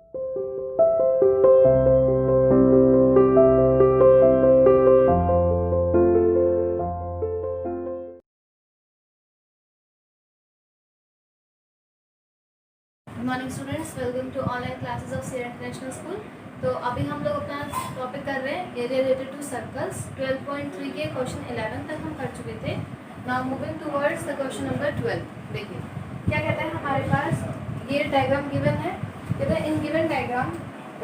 Morning students, welcome to online classes of seer international school. तो अभी हम लोग अपना टॉपिक कर रहे हैं एरिया रिलेटेड टू सर्कल्स। 12.3 के क्वेश्चन 11 तक हम कर चुके थे। Now moving towards the question number 12। देखिए क्या कहता है हमारे पास, ये डायग्राम गिवन है। कहते हैं इन गिवन डायग्राम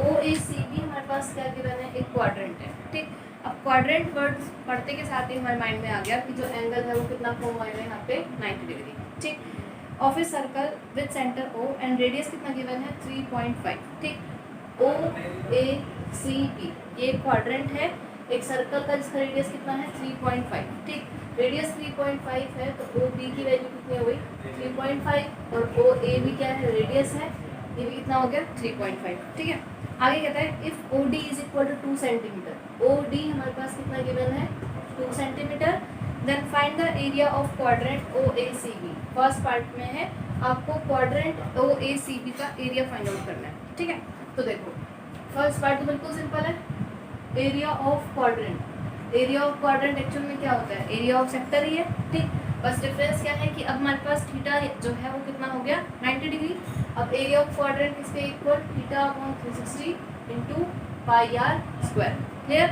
OACB हमारे पास क्या गिवन है, एक क्वाड्रेंट है। ठीक, अब क्वाड्रेंट वर्ड पढ़ते के साथ ही हमारे माइंड में आ गया कि जो एंगल है वो कितना फॉर्म हुआ है यहाँ पे 90 डिग्री। ठीक, of a circle with centre O and radius कितना गिवन है 3.5। ठीक, OACB ये क्वाड्रेंट है, एक सर्कल का जिसका रेडियस कितना है 3.5। ठीक, रेडियस 3.5 है तो OB की वैल्यू कितनी हो गई 3.5 और OAB क्या है, रेडियस है, ये भी कितना हो गया 3.5। ठीक है, आगे कहता है if OD is equal to 2 centimetre. OD हमारे पास कितना गिवन है 2 centimetre. Then find the area of quadrant OACB। First part में है आपको क्वाड्रेंट OACB का एरिया फाइंड आउट करना है। ठीक है, तो देखो फर्स्ट पार्ट तो बिल्कुल सिंपल है, area of quadrant. Area of quadrant actual में क्या होता है, एरिया ऑफ सेक्टर ही है। ठीक, बस डिफरेंस क्या है कि अब हमारे पास थीटा जो है वो कितना हो गया 90 डिग्री। अब एरिया ऑफ क्वाड्रेंट किसके equal, theta upon 360 into pi are square. Clear,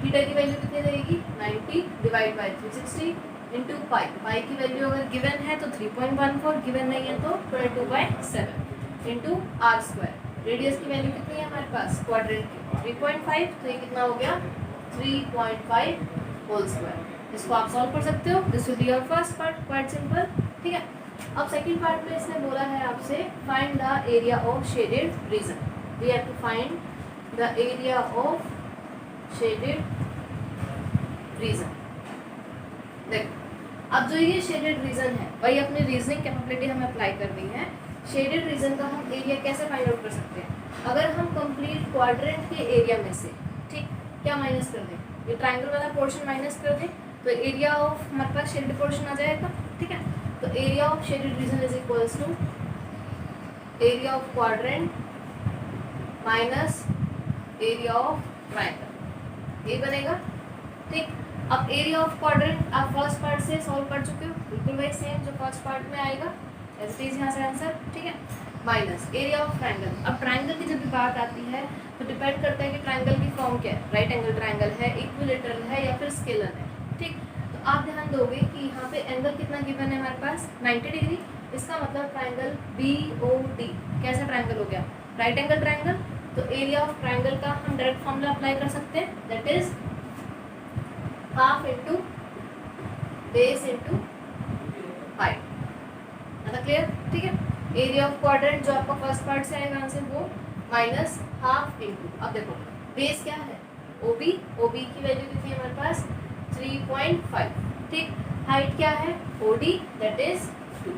theta की वैल्यू कितनी रहेगी 90 divide by 360 into pi. Pi की वैल्यू अगर गिवन है तो 3.14, गिवन नहीं है तो 22/7 इंटू आर स्क्वायर। रेडियस की वैल्यू कितनी है हमारे पास क्वाड्रेंट की 3.5, तो ये कितना हो गया 3.5 होल स्क्वायर। इसको आप सॉल्व कर सकते हो। This will be your first part, quite simple. ठीक है, अब सेकंड पार्ट में इसने बोला है आपसे find the area of shaded region. We have to find the area of shaded region. देखो अब जो ये शेडेड रीजन है वही अपनी रीजनिंग कैपेबिलिटी हमें अप्लाई करनी है। शेडेड रीजन का हम एरिया कैसे फाइंड आउट कर सकते हैं, अगर हम कंप्लीट क्वाड्रेंट के एरिया में से ठीक क्या माइनस कर दें, ये ट्राइंगल वाला पोर्शन माइनस कर दें तो एरिया ऑफ हमारे पास शेडेड पोर्शन आ जाएगा। ठीक है, तो area of shaded region is equals to area of quadrant minus area of triangle, ये बनेगा। ठीक, अब एरिया ऑफ क्वाड्रेंट आप फर्स्ट पार्ट से सॉल्व कर चुके हो, बिल्कुल वही सेम जो फर्स्ट पार्ट में आएगा ऐसे ही यहाँ से आंसर। ठीक है, माइनस एरिया ऑफ ट्राइंगल। अब ट्राइंगल की जब भी बात आती है तो डिपेंड करता है कि ट्राइंगल की फॉर्म क्या है, राइट एंगल ट्राइंगल है, इक्विलेटरल है या फिर स्केलर है। ठीक, तो आप ध्यान दोगे कि यहाँ पे एंगल कितना गिवन है हमारे पास 90 डिग्री। इसका मतलब ट्राइंगल BOD कैसा ट्राइंगल हो गया, राइट एंगल ट्राइंगल। तो एरिया ऑफ ट्राइंगल का हम डायरेक्ट फॉर्मूला अप्लाई कर सकते हैं, that is half into base into height. मतलब क्लियर। ठीक है, एरिया ऑफ क्वाड्रेंट जो आपका फर्स्ट पार्ट से आएगा आंसर वो माइनस हाफ इंटू, अब देखो बेस क्या है OB, OB की वैल्यू कितनी है हमारे पास 3.5। ठीक, हाइट क्या है OD दैट इज 2।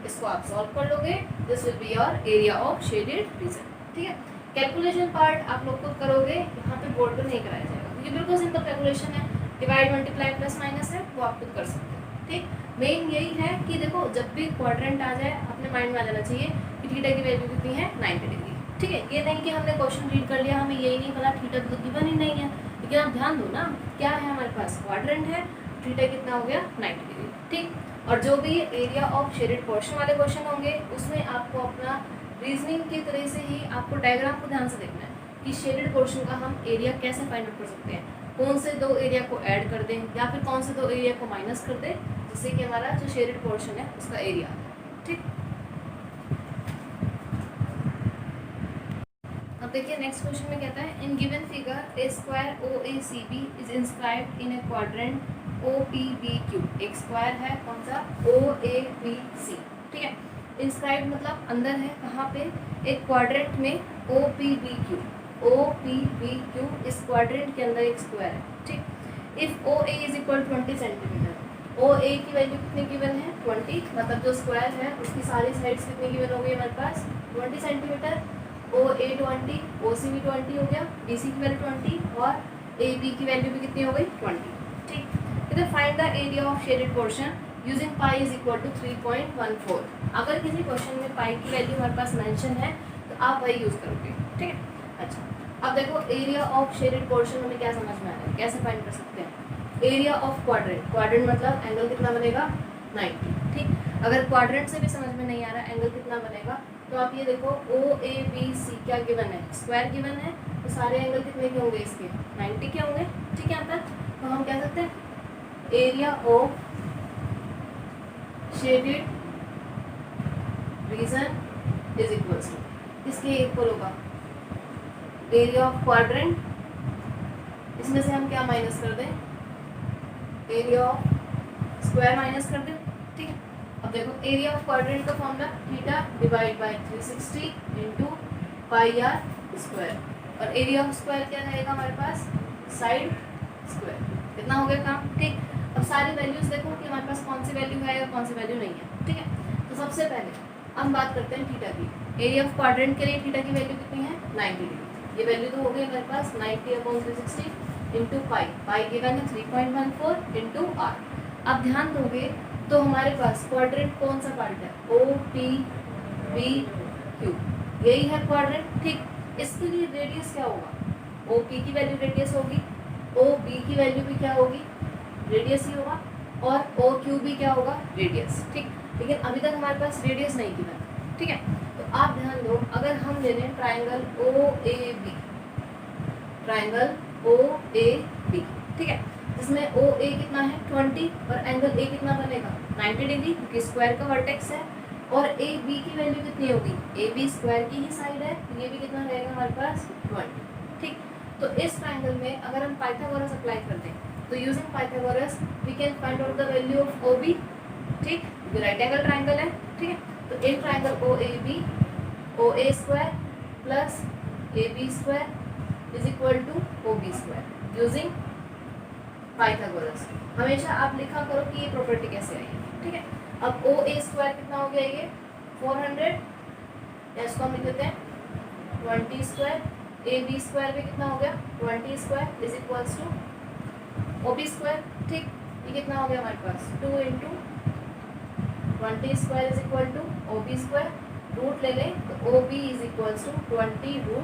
इसको आप सॉल्व कर लोगे, this will be your area of shaded region. ठीक है, कैलकुलेशन पार्ट आप लोग खुद करोगे, यहाँ पे बोर्ड पर नहीं कराया जाएगा क्योंकि बिल्कुल सिंपल कैलकुलेशन है, डिवाइड मल्टीप्लाई प्लस माइनस है, वो आप खुद कर सकते हो। ठीक, मेन यही है कि देखो जब भी क्वाड्रेंट आ जाए अपने माइंड में आ जाना चाहिए कि थीटा की वैल्यू कितनी है 90 डिग्री। ठीक है, ये नहीं कि हमने क्वेश्चन रीड कर लिया हमें यही नहीं पता, थीटा तो गिवन ही नहीं है, लेकिन आप ध्यान दो ना क्या है हमारे पास क्वाड्रेंट है, थीटा कितना हो गया 90 डिग्री। ठीक, और जो भी एरिया ऑफ शेडेड पोर्शन वाले क्वेश्चन होंगे उसमें आपको अपना रीजनिंग की तरह से ही आपको डायग्राम को ध्यान से देखना है कि शेडेड पोर्शन का हम एरिया कैसे फाइंड आउट कर सकते हैं, कौन से दो एरिया को ऐड कर दें या फिर कौन से दो एरिया को माइनस कर दें जिससे कि हमारा जो शेडेड पोर्शन है उसका एरिया आ जाए। ठीक, अब देखिए नेक्स्ट क्वेश्चन में कहता है in given figure A square OACB is inscribed in A quadrant OPBQ। एक स्क्वायर है कौन सा OABC। ठीक है, इंस्क्राइब मतलब अंदर है, कहाँ पे, एक क्वाड्रेंट में OPBQ इस क्वाड्रेंट के अंदर एक स्क्वायर है। ठीक, if OA is equal 20 centimetre, OA की वैल्यू कितनी गिवन है 20, मतलब जो स्क्वायर है उसकी सारी साइड्स कितनी गिवन हो गई हमारे पास 20 सेंटीमीटर। OA 20, OC भी 20 हो गया, BC की वैल्यू 20 और AB की वैल्यू भी कितनी हो गई 20। ठीक, इधर find the area of shaded portion using pi is equal to 3.14। अगर किसी क्वेश्चन में पाई की वैल्यू हमारे पास मेंशन है तो आप वही यूज करोगे, ठीक है। अच्छा, अब देखो एरिया ऑफ शेडेड पोर्शन हमें क्या समझ में आ रहा है, कैसे फाइंड कर सकते हैं। एरिया ऑफ क्वाड्रेंट, क्वाड्रेंट मतलब एंगल कितना बनेगा 90, ठीक। अगर क्वाड्रेंट से भी समझ में नहीं आ रहा एंगल कितना बनेगा, तो आप ये देखो ओ ए बी सी क्या गिवन है, स्क्वायर गिवन है, तो सारे एंगल कितने के होंगे इसके 90 के होंगे, ठीक है। यहाँ तक तो हम कह सकते हैं area of shaded region is equals to, इसके इक्वल होगा एरिया ऑफ क्वाड्रेंट, इसमें से हम क्या माइनस कर दें, एरिया ऑफ स्क्वायर माइनस कर दें, ठीक है। अब देखो एरिया ऑफ क्वाड्रेंट का formula theta divide by 360 into pi are square, और एरिया ऑफ स्क्वायर क्या रहेगा हमारे पास, साइड स्क्वायर। कितना हो गया काम, ठीक। अब सारी वैल्यूज देखो कि हमारे पास कौन सी वैल्यू है और कौन सी वैल्यू नहीं है, ठीक है। तो सबसे पहले हम बात करते हैं थीटा की। एरिया ऑफ क्वाड्रेंट के लिए थीटा की वैल्यू कितनी है 90 डिग्री, ये वैल्यू तो हो गई हमारे पास 90/360 इंटू पाई, पाई गिवन है 3.14 इंटू आर। अब ध्यान दोगे तो हमारे पास क्वाड्रेंट कौन सा पार्ट है, ओ पी बी क्यू, यही है क्वाड्रेंट, ठीक। इसके लिए रेडियस क्या होगा, ओ पी की वैल्यू रेडियस होगी, ओ बी की वैल्यू भी क्या होगी रेडियस ही होगा, और ओ क्यू भी क्या होगा रेडियस, ठीक। लेकिन अभी तक हमारे पास रेडियस नहीं गिवन, ठीक है। तो आप ध्यान दो, अगर हम ले लें triangle O A B, triangle O A B, ठीक है, जिसमें ओ ए कितना है 20 और एंगल ए कितना बनेगा 90 डिग्री, क्योंकि स्क्वायर का वर्टेक्स है, और ए बी की वैल्यू कितनी होगी, ए बी स्क्वायर की ही साइड है, ये भी कितना रहेगा हमारे पास 20, ठीक। तो इस ट्राइंगल में अगर हम पाइथागोरस अप्लाई कर दें, तो using Pythagoras we can find out the value of O B, ठीक, ये राइट एंगल ट्राइंगल है, ठीक है। तो in triangle O A B, O A square plus A B square is equal to O B square using Pythagoras. हमेशा आप लिखा करो कि ये प्रॉपर्टी कैसे आई है, ठीक है। अब ओ ए स्क्वायर कितना हो गया ये 400, या इसको हम लिख देते हैं 20 स्क्वायर, ए बी स्क्वायर भी कितना हो गया 20 square is equals to O B square, ठीक। ये कितना हो गया हमारे पास 2 into 20 square is equal to O B square, root ले लें तो O B is equals to 20√2,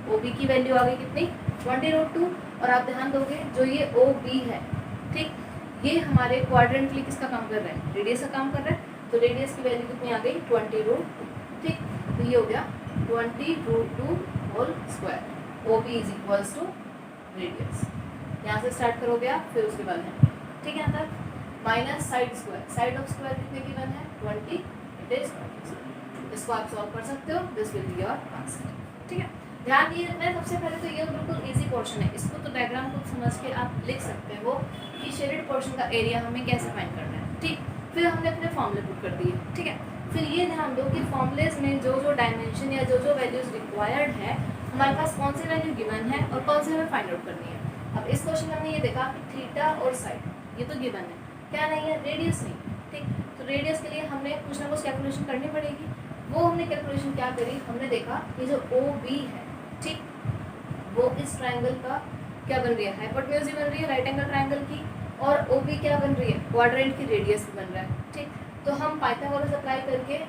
O B की वैल्यू आ गई कितनी 20√2। और आप ध्यान दोगे जो ये ओ बी है, ठीक, ये हमारे क्वाड्रेंट के लिए किसका काम कर रहा है, रेडियस का काम कर रहा है, तो रेडियस की वैल्यू कितनी आ गई 20√2, ठीक। तो ये हो गया 20√2 whole square, O B is equals to radius. यहाँ से स्टार्ट करोगे आप, फिर उसके बाद है, ठीक है। यहाँ तक minus side square, side of square कितने गिवन है 20, इट इज 20। इसको आप सॉल्व कर सकते हो, this will be your answer, ठीक है। ध्यान ये रखना है सबसे पहले तो ये बिल्कुल इजी पोर्शन है, इसको तो डायग्राम को समझ के आप लिख सकते हो कि शेडेड पोर्शन का एरिया हमें कैसे फाइंड करना है, ठीक। फिर हमने अपने फॉर्मूले पुट कर दिए, ठीक है। फिर ये ध्यान दो कि फॉर्मूलेज में जो जो डायमेंशन या जो जो वैल्यूज रिक्वायर्ड है, हमारे पास कौन सी वैल्यू गिवन है और कौन सी हमें फाइंड आउट करनी है। अब इस क्वेश्चन में हमने ये देखा कि थीटा और साइड ये तो गिवन है, क्या नहीं है रेडियस नहीं, ठीक। तो रेडियस के लिए हमने कुछ ना कुछ कैलकुलेशन करनी पड़ेगी, वो हमने कैलकुलेशन क्या करी, हमने देखा कि जो ओ बी है, ठीक, वो इस ट्राइंगल का क्या बन रही है हाइपोटेन्यूज बन रही है राइट एंगल ट्राइंगल की, और ओ बी क्या बन रही है क्वाड्रेंट की रेडियस बन रहा है, ठीक। तो हम पाइथागोरस अप्लाई करके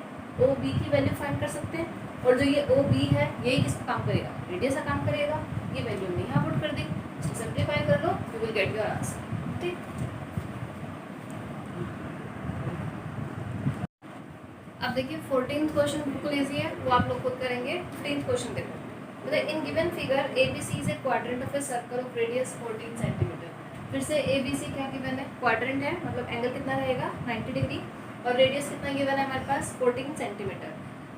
ओ बी की वैल्यू फाइंड कर सकते हैं, और जो ये ओ बी है यही किसका काम करेगा रेडियस का काम करेगा, ये वैल्यू हमने यहाँ पुट कर दी, इसको सिंप्लीफाई कर लो, you will get your answer, ठीक। अब देखिए 14th क्वेश्चन बिल्कुल इजी है, वो आप लोग खुद करेंगे। 15th क्वेश्चन देखो, मतलब in given figure ABC is a quadrant of a circle of radius 14 centimetre. फिर से ABC क्या गिवन है क्वाड्रेंट है, मतलब एंगल कितना रहेगा 90 डिग्री, और रेडियस कितना गिवन है हमारे पास 14 सेंटीमीटर।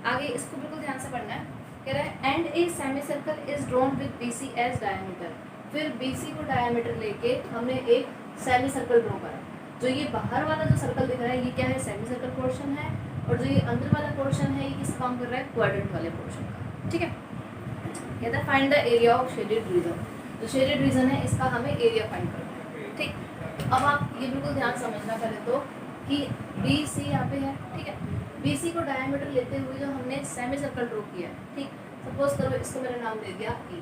आगे इसको बिल्कुल ध्यान से पढ़ना है, कह रहा है and a semi circle is drawn with BC as diameter. फिर BC को डायमीटर लेके हमने एक सेमी सर्कल ड्रॉ करा, जो ये बाहर वाला जो सर्कल दिख रहा है ये क्या है सेमी सर्कल पोर्शन है, और जो ये अंदर वाला पोर्शन है ये किस काम कर रहा है क्वाड्रेंट वाले पोर्शन का, ठीक है। कहता है find the area of shaded reason, जो शेडेड रीजन है इसका हमें एरिया फाइंड करना है, ठीक। अब आप ये बिल्कुल ध्यान समझना पहले तो कि BC यहाँ पे है, ठीक है। BC को डायमीटर लेते हुए जो हमने सेमी सर्कल ड्रॉ किया है, ठीक, सपोज करो इसको मैंने नाम दे दिया E,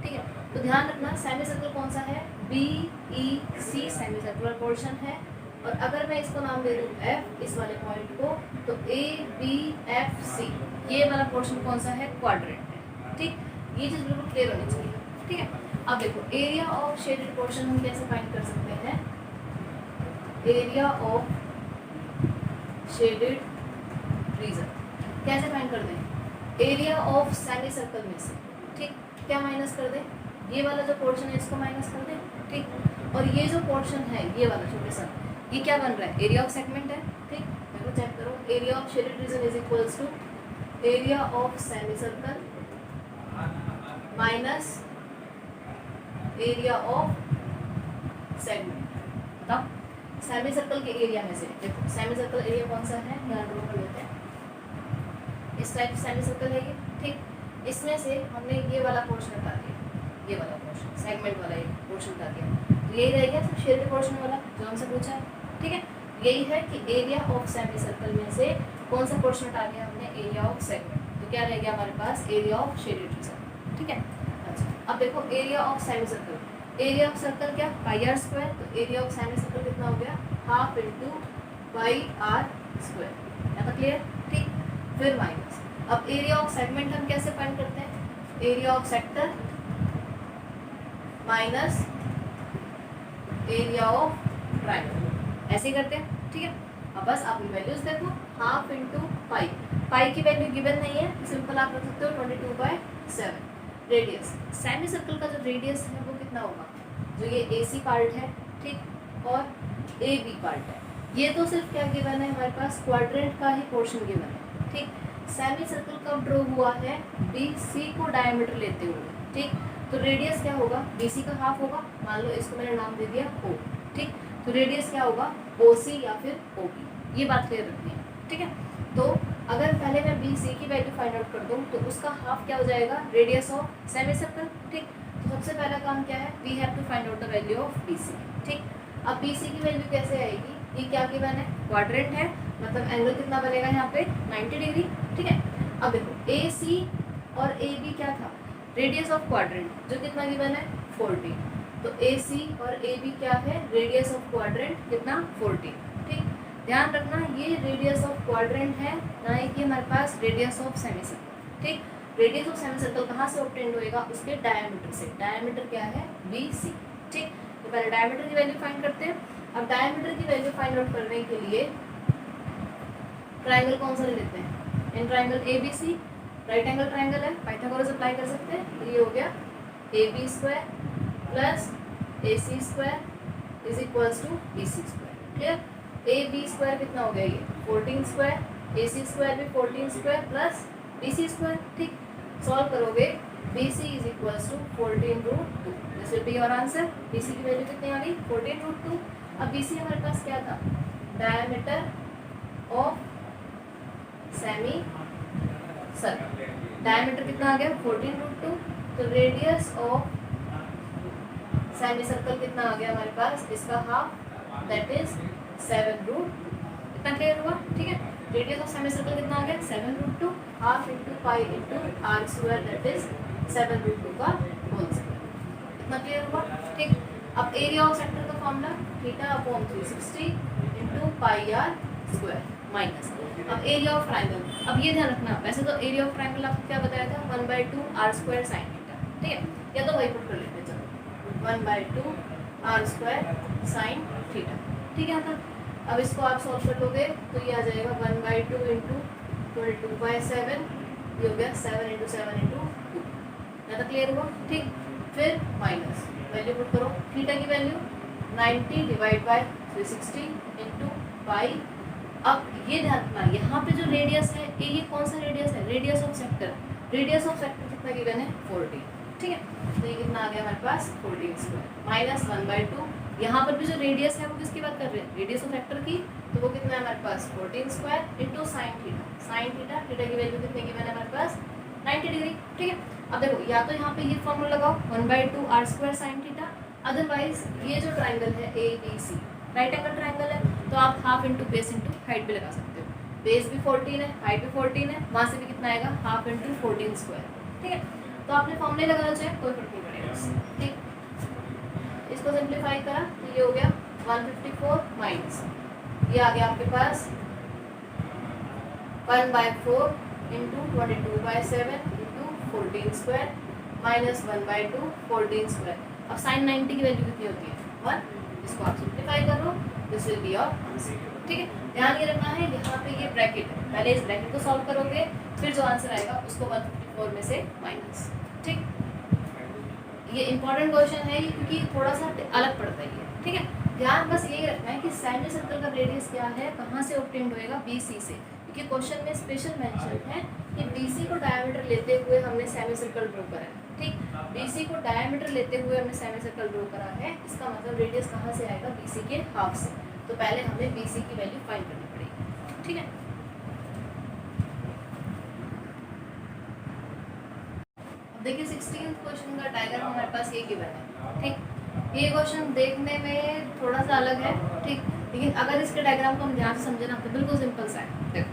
ठीक है। तो ध्यान रखना सेमी सर्कल कौन सा है BEC सेमी सर्कुलर पोर्शन है, और अगर मैं इसको नाम दे दूँ F इस वाले पॉइंट को, तो ABFC ये वाला पोर्शन कौन सा है, क्वाड्रेंट है। ठीक, ये चीज बिल्कुल क्लियर होनी चाहिए। ठीक है, अब देखो एरिया ऑफ शेडेड पोर्शन हम कैसे फाइंड कर सकते हैं, एरिया ऑफ शेडेड रीजन कैसे फाइंड कर दें, एरिया ऑफ सेमी सर्कल में से। ठीक, क्या माइनस कर दें, ये वाला जो पोर्शन है इसको माइनस कर दें। ठीक, और ये जो पोर्शन है ये वाला छोटे सा, ये क्या बन रहा है, एरिया ऑफ सेगमेंट है। ठीक, देखो चेक करो, area of shaded region is equals to area of semi circle minus area of segment. बताओ, सेमी सर्कल के एरिया में से, देखो सेमी सर्कल एरिया कौन सा है, यहाँ ड्रॉ कर लेते हैं, इस टाइप सेमी सर्कल है ये। ठीक, इसमें से हमने ये वाला पोर्शन हटा दिया, ये वाला पोर्शन सेगमेंट वाला ये पोर्शन हटा दिया, तो यही रह गया सिर्फ शेडेड पोर्शन वाला जो हमसे पूछा है। ठीक है, यही है कि एरिया ऑफ सेमी सर्कल में से कौन सा पोर्शन हटा दिया हमने, एरिया ऑफ सेगमेंट, तो क्या रह गया हमारे पास, एरिया ऑफ शेडेड रीजन। ठीक है, अच्छा अब देखो area of semi circle, area of circle क्या, पाई आर स्क्वायर, तो एरिया ऑफ सेमी सर्कल कितना हो गया, half into pi are square. यहाँ तक क्लियर। ठीक, फिर माइनस, अब एरिया ऑफ सेगमेंट हम कैसे फाइंड करते हैं, area of sector minus area of triangle, ऐसे ही करते हैं। ठीक है, अब बस आप वैल्यूज देखो, हाफ इंटू पाई, पाई की वैल्यू गिवन नहीं है, सिंपल आप रख सकते हो 22/7। रेडियस, सेमी सर्कल का जो रेडियस है वो कितना होगा, जो ये AC पार्ट है, ठीक, और AB पार्ट है, ये तो सिर्फ क्या गिवन है हमारे पास, क्वाड्रेंट का ही पोर्शन गिवन है। ठीक, सेमी सर्कल कब ड्रॉ हुआ है, BC को डायमीटर लेते हुए। ठीक, तो रेडियस क्या होगा, BC का हाफ होगा, मान लो इसको मैंने नाम दे दिया O। ठीक, तो रेडियस क्या होगा, OC या फिर OB, ये बात क्लियर रखनी है। ठीक है, तो अगर पहले मैं BC की वैल्यू फाइंड आउट कर दूं तो उसका हाफ क्या हो जाएगा, रेडियस ऑफ सेमी सर्कल। ठीक, तो सबसे पहला काम क्या है, we have to find out the value of BC। ठीक, अब BC की वैल्यू कैसे आएगी, ये क्या गिवन है, क्वाड्रेंट है, मतलब एंगल कितना बनेगा यहाँ पे 90 डिग्री। ठीक है, अब देखो AC और AB क्या था, रेडियस ऑफ क्वाड्रेंट, जो कितना गिवन है 40, तो AC और AB क्या है, रेडियस ऑफ क्वाड्रेंट कितना 40। ठीक, ध्यान रखना ये रेडियस ऑफ क्वाड्रेंट है, ना कि हमारे पास रेडियस ऑफ सेमी सर्कल। ठीक, रेडियस ऑफ सेमी सर्कल कहाँ से ऑब्टेन्ड होएगा, उसके डायमीटर से, डायमीटर क्या है BC। ठीक, तो पहले डायमीटर की वैल्यू फाइंड करते हैं। अब डायमीटर की वैल्यू फाइंड आउट करने के लिए ट्राइंगल कौन सा ले लेते हैं, in triangle ABC, right angle triangle है, पाइथागोरस अप्लाई कर सकते हैं, तो ये हो गया AB square plus AC square is equals to BC square. Clear, AB square कितना हो गया, ये 14 स्क्वायर, AC स्क्वायर भी 14 स्क्वायर प्लस BC स्क्वायर। ठीक, सॉल्व करोगे BC is equals to 14√2, this will be your answer. BC की value कितनी आ गई 14√2। अब BC हमारे पास क्या था, diameter of semi circle, diameter कितना आ गया 14√2, तो रेडियस ऑफ सेमी सर्कल कितना आ गया हमारे पास, इसका हाफ, दैट इज 7√2। इतना क्लियर हुआ। ठीक है, रेडियस ऑफ सेमी सर्कल कितना आ गया 7√2, half into pi into are square, that is 7√2 का होल स्क्वायर। इतना क्लियर हुआ। ठीक, अब एरिया ऑफ सेक्टर का formula θ/360 into pi are square minus, अब एरिया ऑफ ट्राइंगल, अब ये ध्यान रखना, वैसे तो एरिया ऑफ ट्राइंगल आपको क्या बताया था 1/2 r स्क्वायर साइन थीटा। ठीक है, या तो वही पुट कर लेते हैं, चलो 1/2 r स्क्वायर साइन थीटा। ठीक है, था, अब इसको आप सॉल्व कर लोगे तो ये आ जाएगा 1/2 इंटू 22/7, ये हो गया 7 इंटू 7 इंटू 2। यहाँ तक क्लियर हुआ। ठीक, फिर माइनस, वैल्यू पुट करो, थीटा की वैल्यू 90 डिवाइड बाय 360 इंटू पाई। अब ये ध्यान रखना, यहाँ पे जो रेडियस है ये कौन सा रेडियस है, radius of sector, radius of sector कितना गिवन है 40। ठीक है, तो ये कितना आ गया हमारे पास 14 स्क्वायर माइनस 1/2, यहाँ पर भी जो रेडियस है वो किसकी बात कर रहे हैं, रेडियस ऑफ वेक्टर की, तो वो कितना है हमारे पास 14 square into sine theta, sign theta, theta की वैल्यू कितने की मैंने हमारे पास 90 डिग्री। ठीक है, अब देखो या तो यहाँ पे ये फॉर्मूला लगाओ 1/2 r square sine theta, otherwise ये जो ट्राइंगल है ABC राइट एंगल ट्राइंगल है, तो आप half into base into height भी लगा सकते हो, बेस भी 14 है, हाइट भी 14 है, वहाँ से भी कितना आएगा हाफ इंटू 14 स्क्वायर। ठीक है, तो आपने फॉर्मूले लगाना चाहे कोई फर्क नहीं पड़ेगा। ठीक, इसको सिंप्लीफाई करा तो ये हो गया 154 माइनस, ये आ गया आपके पास 1/4 into 22/7 into 14 square minus 1/2 14 square. अब साइन 90 की वैल्यू कितनी होती है 1। इसको आप सिंप्लीफाई कर लो, this will be your answer. ठीक है, ध्यान ये रखना है यहाँ पे ये ब्रैकेट है, पहले इस ब्रैकेट को सॉल्व करोगे फिर जो आंसर आएगा उसको 154 में से माइनस। ठीक, ये इंपॉर्टेंट क्वेश्चन है क्योंकि थोड़ा सा अलग पड़ता है ये। ठीक है, ध्यान बस यही रखना है कि सेमी सर्कल का रेडियस क्या है, कहाँ से ऑब्टेन्ड होएगा, BC से, क्योंकि क्वेश्चन में स्पेशल मेंशन है कि BC को डायमीटर लेते हुए हमने सेमी सर्कल ड्रॉ करा है। ठीक, BC को डायमीटर लेते हुए हमने सेमी सर्कल ड्रॉ करा है, इसका मतलब रेडियस कहाँ से आएगा, BC के हाफ से। तो पहले हमें BC की वैल्यू फाइंड करनी पड़ेगी। ठीक है, अब देखिए 16th क्वेश्चन का डायग्राम हमारे पास ये गिवन है। ठीक, ये क्वेश्चन देखने में थोड़ा सा अलग है। ठीक, लेकिन अगर इसके डायग्राम को हम ध्यान से समझे ना तो बिल्कुल सिंपल सा है। देखो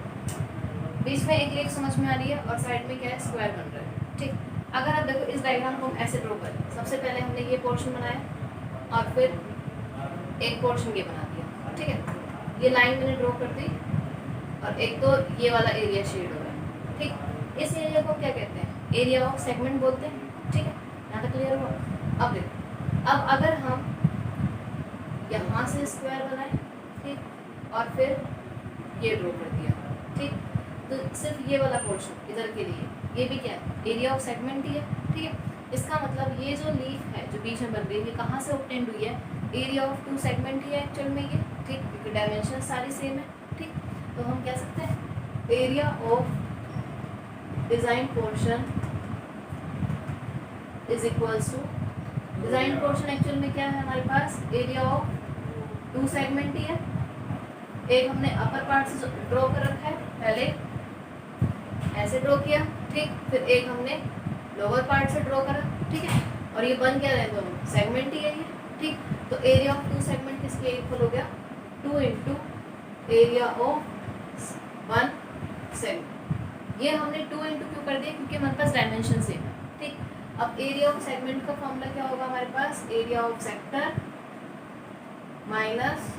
बीच में एक लेक समझ में आ रही है और साइड में क्या है, स्क्वायर बन रहा है। ठीक, अगर आप देखो इस डायग्राम को हम ऐसे ड्रॉ करें, सबसे पहले हमने ये पोर्शन बनाया और फिर एक पोर्शन ये बना दिया। ठीक है, ये लाइन मैंने ड्रॉ कर दी और एक तो ये वाला एरिया शेड हो रहा है। ठीक, इस एरिया को क्या कहते हैं, एरिया ऑफ सेगमेंट बोलते हैं। ठीक है, यहाँ तक क्लियर हुआ। अब देखो, अब अगर हम यहाँ से स्क्वायर बनाए, ठीक, और फिर ये ड्रॉ कर दिया, ठीक, तो सिर्फ ये वाला पोर्शन इधर के लिए ये भी क्या है, एरिया ऑफ सेगमेंट ही है। ठीक है, इसका मतलब ये जो लीफ है जो बीच में बन रही है कहाँ से ऑब्टेन्ड हुई है, एरिया ऑफ 2 सेगमेंट ही है एक्चुअल में ये। ठीक, क्योंकि डायमेंशन सारी सेम है। ठीक, तो हम कह सकते हैं area of design portion is equals to, design portion actual में क्या है हमारे पास, एरिया ऑफ 2 सेगमेंट ही है। एक हमने अपर पार्ट से ड्रॉ कर रखा है, पहले ऐसे ड्रॉ किया, ठीक, फिर एक हमने लोअर पार्ट से ड्रॉ करा। ठीक है, और ये बन क्या रहे दोनों सेगमेंट ही है ये। ठीक, तो एरिया ऑफ 2 सेगमेंट किसके इक्वल हो गया, 2 इंटू एरिया ऑफ 1 सेगमेंट। ये हमने 2 इंटू क्यों कर दिया, क्योंकि हमारे पास डायमेंशन सेम है। ठीक, अब एरिया ऑफ सेगमेंट का फॉर्मूला क्या होगा हमारे पास, area of sector minus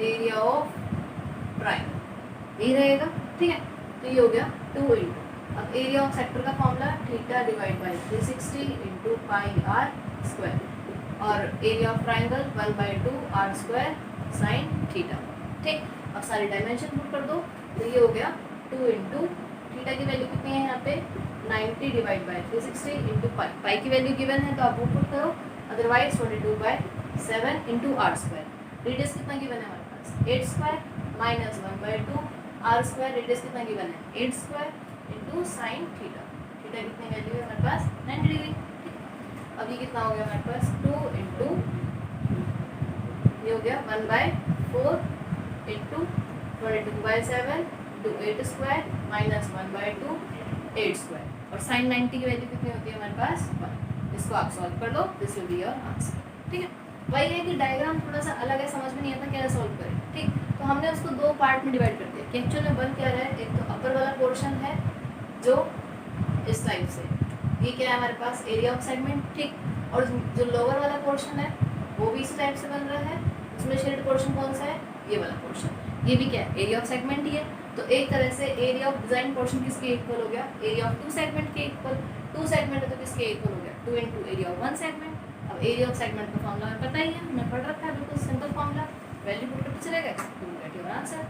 area of triangle, यही रहेगा। ठीक है, तो ये हो गया 2 इंटू, अब एरिया ऑफ सेक्टर का formula theta divide by 360 into pi are square, और area of triangle 1/2 R square sine theta. ठीक, अब सारी डायमेंशन पुट कर दो, तो ये हो गया 2 इंटू थीटा की वैल्यू कितनी है यहाँ पे 90 divide by 360 into pi, pi की वैल्यू गिवन है तो आप वो पुट करो, otherwise 22/7 into are square. Radius कितना गिवन है हमारे पास 8 square minus 1/2 R square, radius कितना गिवन है 8 square into sine theta. Theta कितनी वैल्यू है हमारे पास 90 डिग्री। अब ये कितना हो गया हमारे पास 2 इंटू, ये हो गया 1/4 into 22/7 into 8 square minus 1/2 8 square, और साइन 90 की वैल्यू कितनी होती है हमारे पास 1। इसको आप सॉल्व कर लो, this will be your answer. ठीक है, वही है कि डायग्राम थोड़ा सा अलग है, समझ में नहीं आता कैसे सॉल्व करें। ठीक, तो हमने उसको 2 पार्ट में डिवाइड कर दिया कि एक्चुअल में बन क्या रहा है, एक तो अपर वाला पोर्शन है जो इस टाइप से, ये क्या है हमारे पास एरिया ऑफ सेगमेंट। ठीक, और जो लोअर वाला पोर्शन है वो भी इस टाइप से बन रहा है, उसमें शेड पोर्शन कौन सा है, ये वाला पोर्शन, ये भी क्या है एरिया ऑफ सेगमेंट ही है। तो एक तरह से एरिया ऑफ डिजाइन पोर्शन किसके इक्वल हो गया, एरिया ऑफ 2 सेगमेंट के इक्वल। 2 सेगमेंट है तो किसके इक्वल हो गया 2 इंटू एरिया ऑफ 1 सेगमेंट। अब एरिया ऑफ सेगमेंट का फॉर्मूला हमें पता ही है, हमने पढ़ रखा है, बिल्कुल सिंपल फॉर्मूला, वैल्यू पुट करके चलेगा, यू गेट योर आंसर।